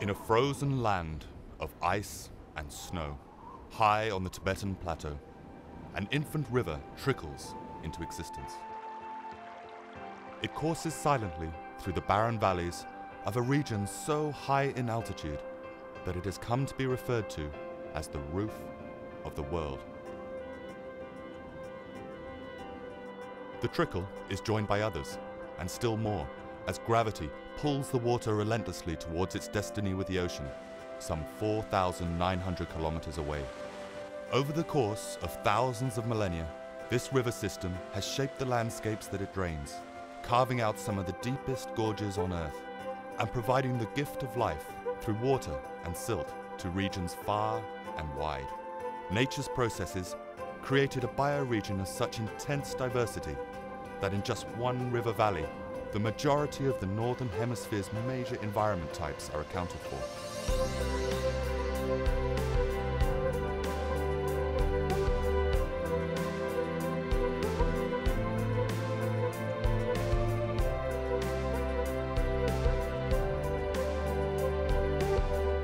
In a frozen land of ice and snow, high on the Tibetan plateau, an infant river trickles into existence. It courses silently through the barren valleys of a region so high in altitude that it has come to be referred to as the roof of the world. The trickle is joined by others, and still more, as gravity pulls the water relentlessly towards its destiny with the ocean, some 4,900 kilometers away. Over the course of thousands of millennia, this river system has shaped the landscapes that it drains, carving out some of the deepest gorges on Earth, and providing the gift of life through water and silt to regions far and wide. Nature's processes created a bioregion of such intense diversity that in just one river valley, the majority of the Northern Hemisphere's major environment types are accounted for.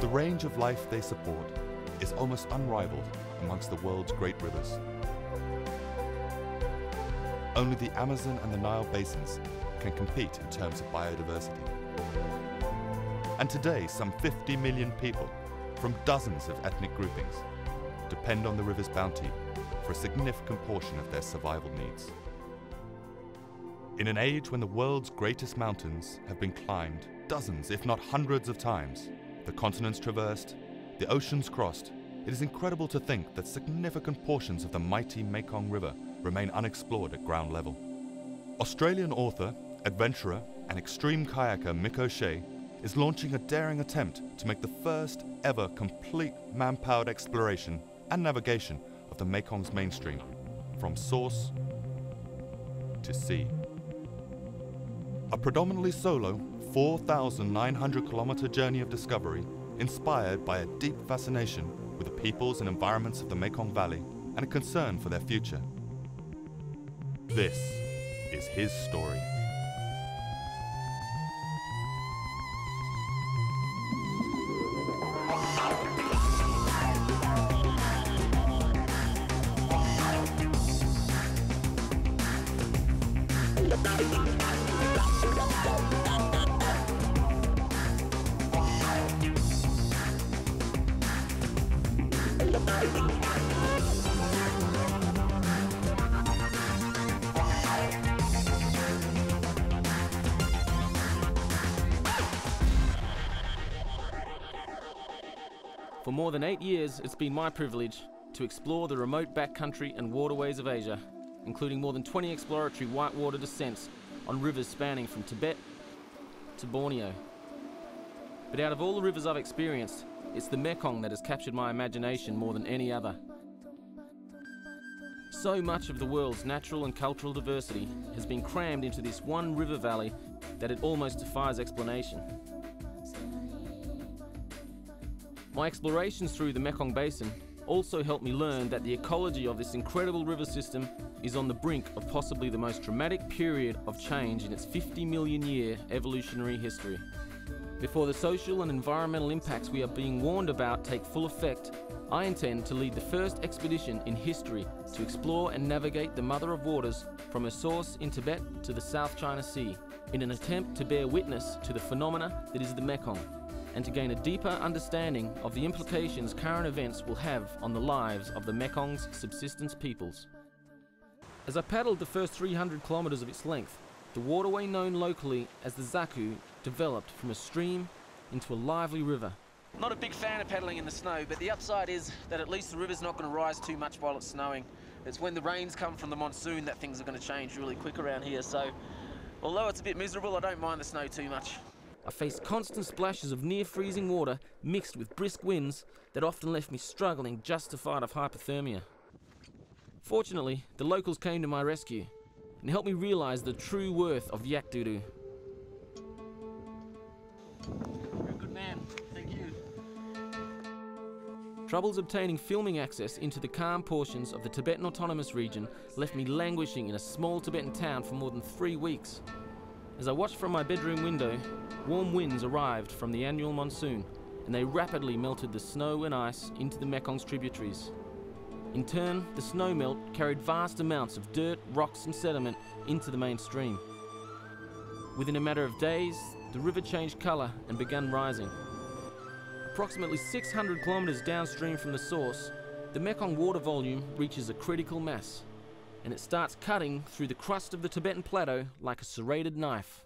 The range of life they support is almost unrivaled amongst the world's great rivers. Only the Amazon and the Nile basins can compete in terms of biodiversity. And today, some 50 million people from dozens of ethnic groupings depend on the river's bounty for a significant portion of their survival needs. In an age when the world's greatest mountains have been climbed dozens, if not hundreds of times, the continents traversed, the oceans crossed, it is incredible to think that significant portions of the mighty Mekong River remain unexplored at ground level. Australian author, adventurer and extreme kayaker Mick O'Shea is launching a daring attempt to make the first ever complete man-powered exploration and navigation of the Mekong's mainstream, from source to sea. A predominantly solo 4,900 kilometer journey of discovery inspired by a deep fascination with the peoples and environments of the Mekong Valley and a concern for their future. This is his story. For more than 8 years, it's been my privilege to explore the remote backcountry and waterways of Asia, including more than 20 exploratory whitewater descents on rivers spanning from Tibet to Borneo. But out of all the rivers I've experienced, it's the Mekong that has captured my imagination more than any other. So much of the world's natural and cultural diversity has been crammed into this one river valley that it almost defies explanation. My explorations through the Mekong Basin also helped me learn that the ecology of this incredible river system is on the brink of possibly the most dramatic period of change in its 50 million year evolutionary history. Before the social and environmental impacts we are being warned about take full effect, I intend to lead the first expedition in history to explore and navigate the Mother of Waters from her source in Tibet to the South China Sea, in an attempt to bear witness to the phenomena that is the Mekong, and to gain a deeper understanding of the implications current events will have on the lives of the Mekong's subsistence peoples. As I paddled the first 300 kilometers of its length, the waterway known locally as the Zaku developed from a stream into a lively river. Not a big fan of paddling in the snow, but the upside is that at least the river's not going to rise too much while it's snowing. It's when the rains come from the monsoon that things are going to change really quick around here, so although it's a bit miserable, I don't mind the snow too much. I faced constant splashes of near-freezing water mixed with brisk winds that often left me struggling just to fight off hypothermia. Fortunately, the locals came to my rescue and helped me realise the true worth of yak doo-doo. You're a good man, thank you. Troubles obtaining filming access into the calm portions of the Tibetan Autonomous Region left me languishing in a small Tibetan town for more than 3 weeks. As I watched from my bedroom window, warm winds arrived from the annual monsoon, and they rapidly melted the snow and ice into the Mekong's tributaries. In turn, the snow melt carried vast amounts of dirt, rocks and sediment into the main stream. Within a matter of days, the river changed colour and began rising. Approximately 600 kilometres downstream from the source, the Mekong water volume reaches a critical mass, and it starts cutting through the crust of the Tibetan plateau like a serrated knife.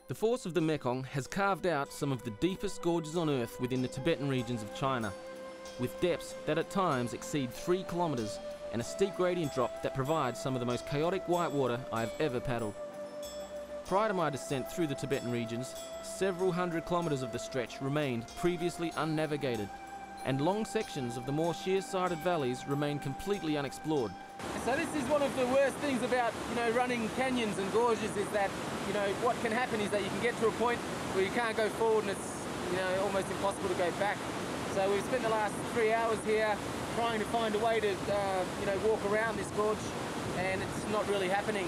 The force of the Mekong has carved out some of the deepest gorges on Earth within the Tibetan regions of China, with depths that at times exceed 3 kilometres and a steep gradient drop that provides some of the most chaotic whitewater I have ever paddled. Prior to my descent through the Tibetan regions, several hundred kilometres of the stretch remained previously unnavigated, and long sections of the more sheer-sided valleys remain completely unexplored. So this is one of the worst things about, running canyons and gorges is that, what can happen is that you can get to a point where you can't go forward and it's, almost impossible to go back. So we've spent the last 3 hours here trying to find a way to, walk around this gorge, and it's not really happening.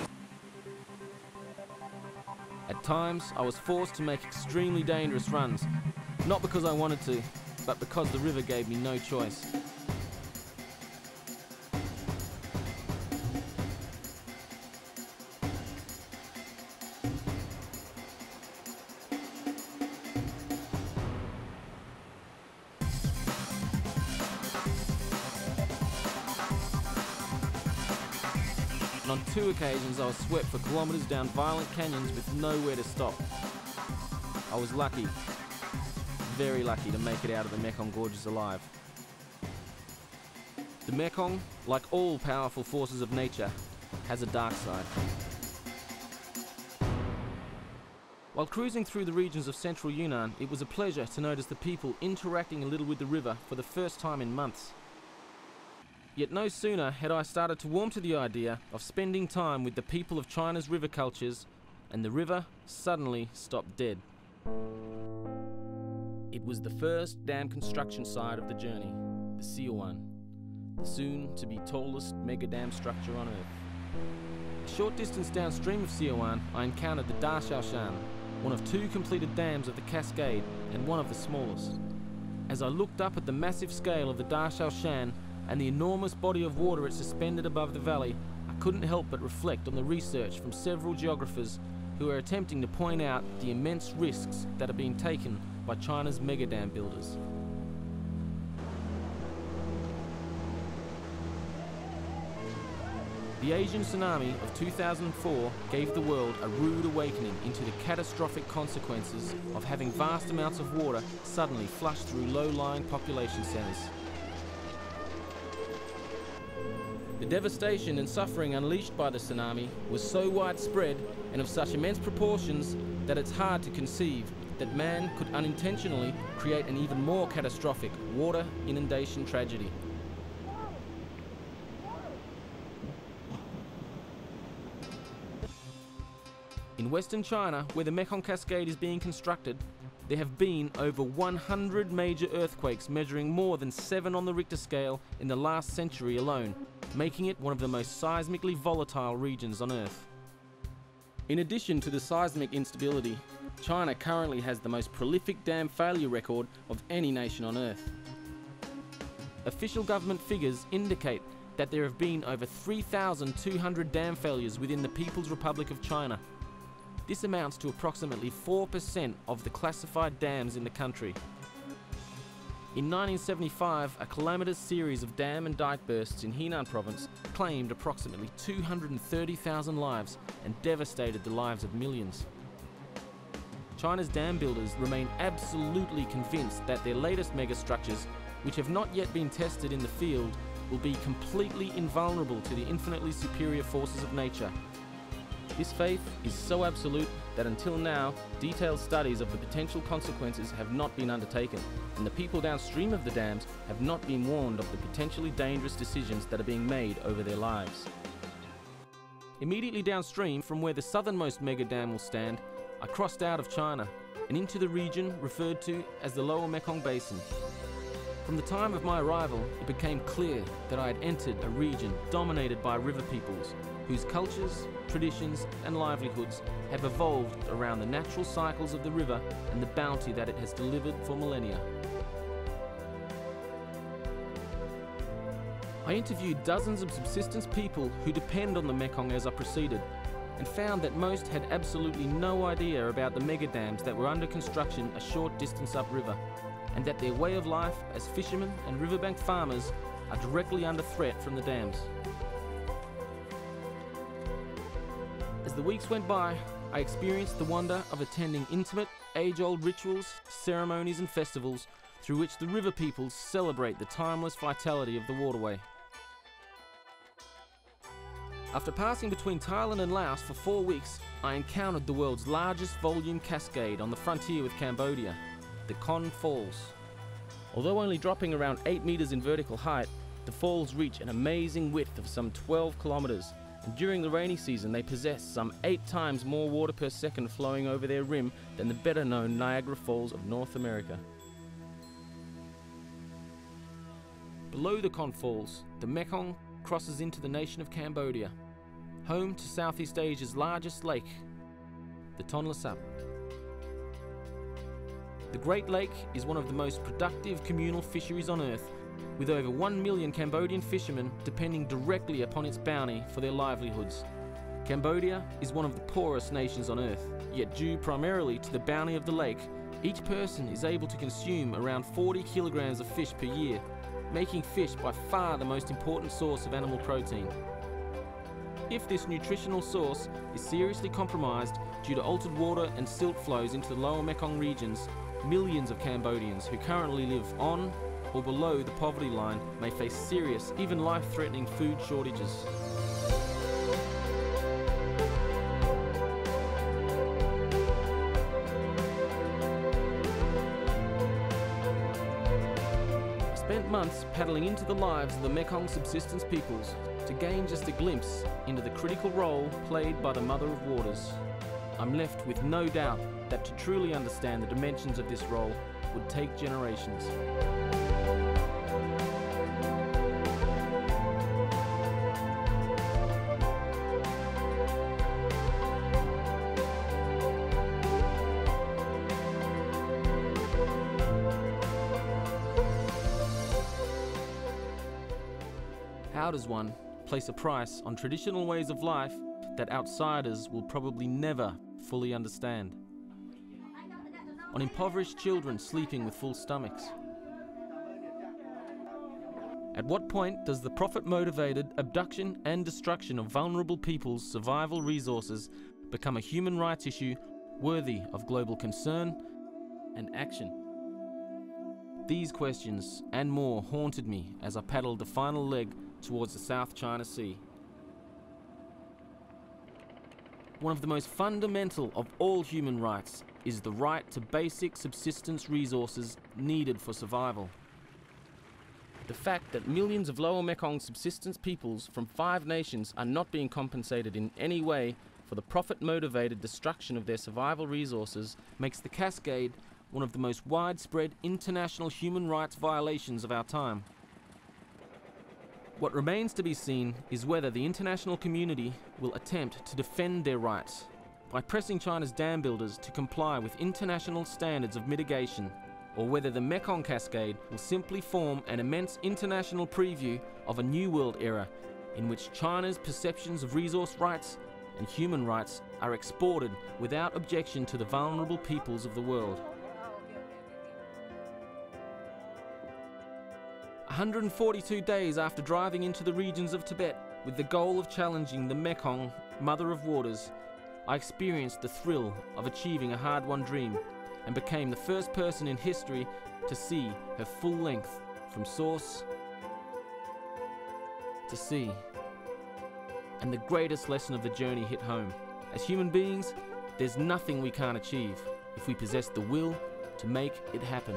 At times, I was forced to make extremely dangerous runs, not because I wanted to, but because the river gave me no choice. On 2 occasions I was swept for kilometres down violent canyons with nowhere to stop. I was lucky, very lucky, to make it out of the Mekong gorges alive. The Mekong, like all powerful forces of nature, has a dark side. While cruising through the regions of central Yunnan, it was a pleasure to notice the people interacting a little with the river for the first time in months. Yet no sooner had I started to warm to the idea of spending time with the people of China's river cultures, and the river suddenly stopped dead. It was the first dam construction site of the journey, the Siawan, the soon-to-be tallest mega dam structure on Earth. A short distance downstream of Siawan, I encountered the Da Shaoshan, one of 2 completed dams of the Cascade and one of the smallest. As I looked up at the massive scale of the Da Shaoshan and the enormous body of water it suspended above the valley, I couldn't help but reflect on the research from several geographers who are attempting to point out the immense risks that are being taken by China's megadam builders. The Asian tsunami of 2004 gave the world a rude awakening into the catastrophic consequences of having vast amounts of water suddenly flush through low-lying population centres. The devastation and suffering unleashed by the tsunami was so widespread and of such immense proportions that it's hard to conceive that man could unintentionally create an even more catastrophic water inundation tragedy. In Western China, where the Mekong Cascade is being constructed, there have been over 100 major earthquakes measuring more than 7 on the Richter scale in the last century alone, making it one of the most seismically volatile regions on Earth. In addition to the seismic instability, China currently has the most prolific dam failure record of any nation on Earth. Official government figures indicate that there have been over 3,200 dam failures within the People's Republic of China. This amounts to approximately 4% of the classified dams in the country. In 1975, a calamitous series of dam and dike bursts in Henan province claimed approximately 230,000 lives and devastated the lives of millions. China's dam builders remain absolutely convinced that their latest megastructures, which have not yet been tested in the field, will be completely invulnerable to the infinitely superior forces of nature. This faith is so absolute that until now, detailed studies of the potential consequences have not been undertaken, and the people downstream of the dams have not been warned of the potentially dangerous decisions that are being made over their lives. Immediately downstream from where the southernmost mega dam will stand, I crossed out of China and into the region referred to as the Lower Mekong Basin. From the time of my arrival, it became clear that I had entered a region dominated by river peoples, whose cultures, traditions and livelihoods have evolved around the natural cycles of the river and the bounty that it has delivered for millennia. I interviewed dozens of subsistence people who depend on the Mekong as I proceeded, and found that most had absolutely no idea about the mega dams that were under construction a short distance upriver, and that their way of life as fishermen and riverbank farmers are directly under threat from the dams. As the weeks went by, I experienced the wonder of attending intimate, age-old rituals, ceremonies and festivals through which the river peoples celebrate the timeless vitality of the waterway. After passing between Thailand and Laos for 4 weeks, I encountered the world's largest volume cascade on the frontier with Cambodia, the Kon Falls. Although only dropping around 8 meters in vertical height, the falls reach an amazing width of some 12 kilometers, and during the rainy season they possess some 8 times more water per second flowing over their rim than the better-known Niagara Falls of North America. Below the Kon Falls, the Mekong crosses into the nation of Cambodia, home to Southeast Asia's largest lake, the Tonle Sap. The Great Lake is one of the most productive communal fisheries on Earth, with over 1 million Cambodian fishermen depending directly upon its bounty for their livelihoods. Cambodia is one of the poorest nations on Earth, yet due primarily to the bounty of the lake, each person is able to consume around 40 kilograms of fish per year, making fish by far the most important source of animal protein. If this nutritional source is seriously compromised due to altered water and silt flows into the lower Mekong regions, millions of Cambodians who currently live on or below the poverty line may face serious, even life-threatening food shortages. I spent months paddling into the lives of the Mekong subsistence peoples to gain just a glimpse into the critical role played by the Mother of Waters. I'm left with no doubt that to truly understand the dimensions of this role would take generations. How does one place a price on traditional ways of life that outsiders will probably never fully understand? On impoverished children sleeping with full stomachs? At what point does the profit-motivated abduction and destruction of vulnerable people's survival resources become a human rights issue worthy of global concern and action? These questions and more haunted me as I paddled the final leg towards the South China Sea. One of the most fundamental of all human rights is the right to basic subsistence resources needed for survival. The fact that millions of lower Mekong subsistence peoples from 5 nations are not being compensated in any way for the profit-motivated destruction of their survival resources makes the cascade one of the most widespread international human rights violations of our time. What remains to be seen is whether the international community will attempt to defend their rights by pressing China's dam builders to comply with international standards of mitigation, or whether the Mekong Cascade will simply form an immense international preview of a New World era in which China's perceptions of resource rights and human rights are exported without objection to the vulnerable peoples of the world. 142 days after driving into the regions of Tibet with the goal of challenging the Mekong, Mother of Waters, I experienced the thrill of achieving a hard-won dream and became the first person in history to see her full length from source to sea. And the greatest lesson of the journey hit home. As human beings, there's nothing we can't achieve if we possess the will to make it happen.